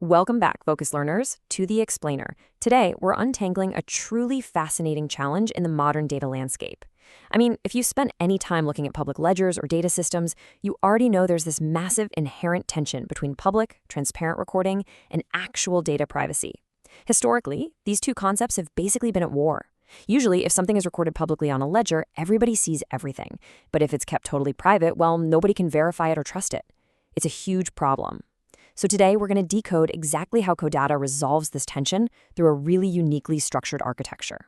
Welcome back, Focus Learners, to The Explainer. Today, we're untangling a truly fascinating challenge in the modern data landscape. I mean, if you spent any time looking at public ledgers or data systems, you already know there's this massive inherent tension between public, transparent recording and actual data privacy. Historically, these two concepts have basically been at war. Usually, if something is recorded publicly on a ledger, everybody sees everything. But if it's kept totally private, well, nobody can verify it or trust it. It's a huge problem. So today, we're going to decode exactly how Codatta resolves this tension through a really uniquely structured architecture.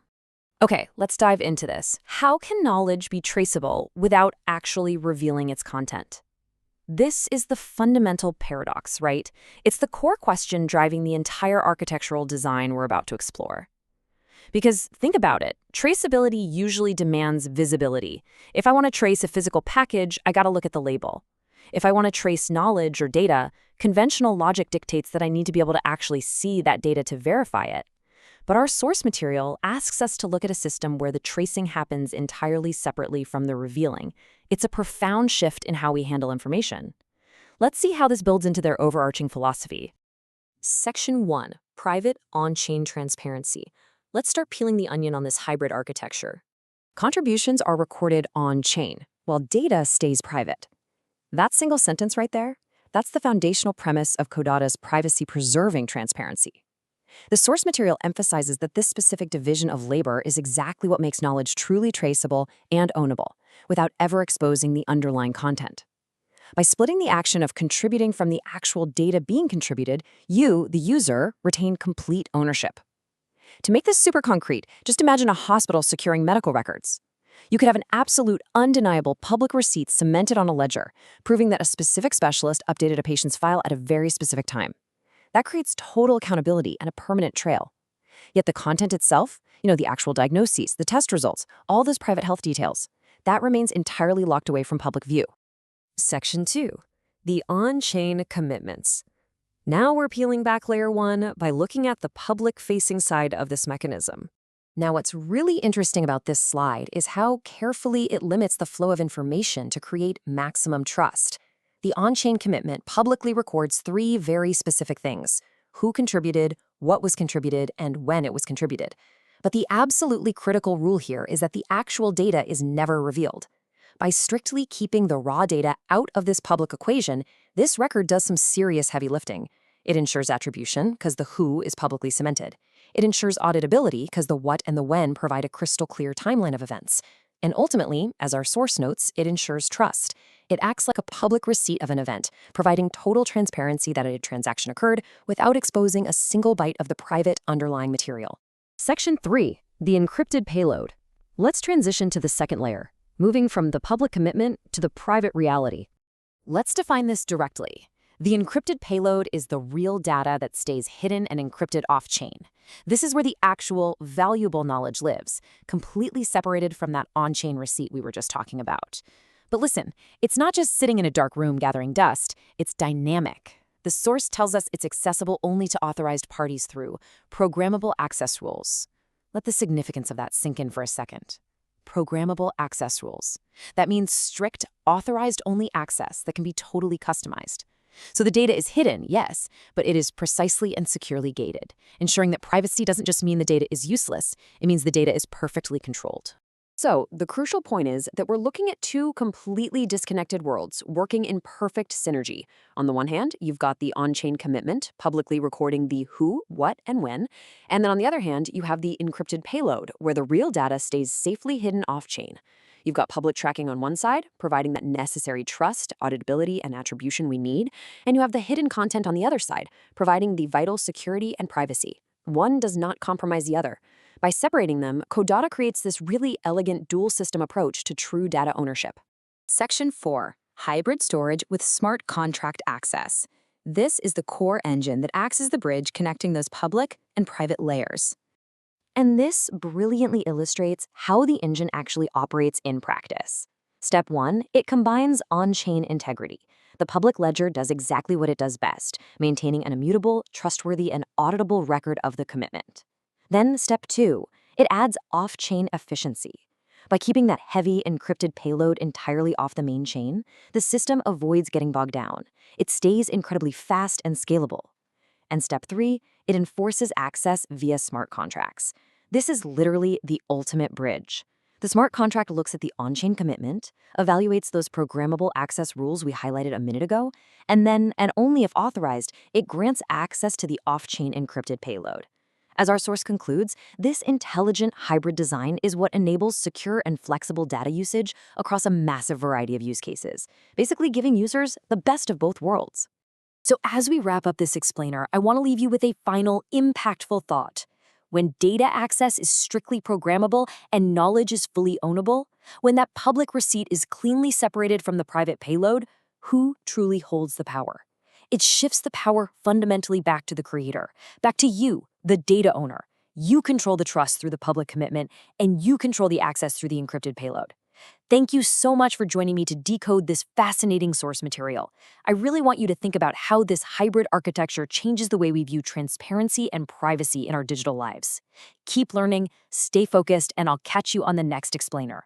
Okay, let's dive into this. How can knowledge be traceable without actually revealing its content? This is the fundamental paradox, right? It's the core question driving the entire architectural design we're about to explore. Because think about it, traceability usually demands visibility. If I want to trace a physical package, I got to look at the label. If I want to trace knowledge or data, conventional logic dictates that I need to be able to actually see that data to verify it. But our source material asks us to look at a system where the tracing happens entirely separately from the revealing. It's a profound shift in how we handle information. Let's see how this builds into their overarching philosophy. Section 1. Private on-chain transparency. Let's start peeling the onion on this hybrid architecture. Contributions are recorded on-chain, while data stays private. That single sentence right there, that's the foundational premise of Codatta's privacy-preserving transparency. The source material emphasizes that this specific division of labor is exactly what makes knowledge truly traceable and ownable, without ever exposing the underlying content. By splitting the action of contributing from the actual data being contributed, you, the user, retain complete ownership. To make this super concrete, just imagine a hospital securing medical records. You could have an absolute, undeniable public receipt cemented on a ledger, proving that a specific specialist updated a patient's file at a very specific time. That creates total accountability and a permanent trail. Yet the content itself, the actual diagnoses, the test results, all those private health details, that remains entirely locked away from public view. Section 2. The on-chain commitments. Now we're peeling back layer 1 by looking at the public-facing side of this mechanism. Now, what's really interesting about this slide is how carefully it limits the flow of information to create maximum trust. The on-chain commitment publicly records 3 very specific things: who contributed, what was contributed, and when it was contributed. But the absolutely critical rule here is that the actual data is never revealed. By strictly keeping the raw data out of this public equation, this record does some serious heavy lifting. It ensures attribution, because the who is publicly cemented. It ensures auditability, because the what and the when provide a crystal clear timeline of events. And ultimately, as our source notes, it ensures trust. It acts like a public receipt of an event, providing total transparency that a transaction occurred without exposing a single byte of the private underlying material. Section 3. The encrypted payload. Let's transition to the second layer, moving from the public commitment to the private reality. Let's define this directly. The encrypted payload is the real data that stays hidden and encrypted off-chain. This is where the actual, valuable knowledge lives, completely separated from that on-chain receipt we were just talking about. But listen, it's not just sitting in a dark room gathering dust, it's dynamic. The source tells us it's accessible only to authorized parties through programmable access rules. Let the significance of that sink in for a second. Programmable access rules. That means strict, authorized-only access that can be totally customized. So the data is hidden, yes, but it is precisely and securely gated, ensuring that privacy doesn't just mean the data is useless, it means the data is perfectly controlled. So the crucial point is that we're looking at 2 completely disconnected worlds working in perfect synergy. On the one hand, you've got the on-chain commitment, publicly recording the who, what, and when. And then on the other hand, you have the encrypted payload, where the real data stays safely hidden off-chain. You've got public tracking on one side, providing that necessary trust, auditability, and attribution we need. And you have the hidden content on the other side, providing the vital security and privacy. One does not compromise the other. By separating them, Codatta creates this really elegant dual-system approach to true data ownership. Section 4. Hybrid storage with smart contract access. This is the core engine that acts as the bridge connecting those public and private layers. And this brilliantly illustrates how the engine actually operates in practice. Step 1, it combines on-chain integrity. The public ledger does exactly what it does best, maintaining an immutable, trustworthy, and auditable record of the commitment. Then step 2, it adds off-chain efficiency. By keeping that heavy encrypted payload entirely off the main chain, the system avoids getting bogged down. It stays incredibly fast and scalable. And step 3, it enforces access via smart contracts. This is literally the ultimate bridge. The smart contract looks at the on-chain commitment, evaluates those programmable access rules we highlighted a minute ago, and then, and only if authorized, it grants access to the off-chain encrypted payload. As our source concludes, this intelligent hybrid design is what enables secure and flexible data usage across a massive variety of use cases, basically giving users the best of both worlds. So as we wrap up this explainer, I want to leave you with a final, impactful thought. When data access is strictly programmable and knowledge is fully ownable, when that public receipt is cleanly separated from the private payload, who truly holds the power? It shifts the power fundamentally back to the creator, back to you, the data owner. You control the trust through the public commitment, and you control the access through the encrypted payload. Thank you so much for joining me to decode this fascinating source material. I really want you to think about how this hybrid architecture changes the way we view transparency and privacy in our digital lives. Keep learning, stay focused, and I'll catch you on the next explainer.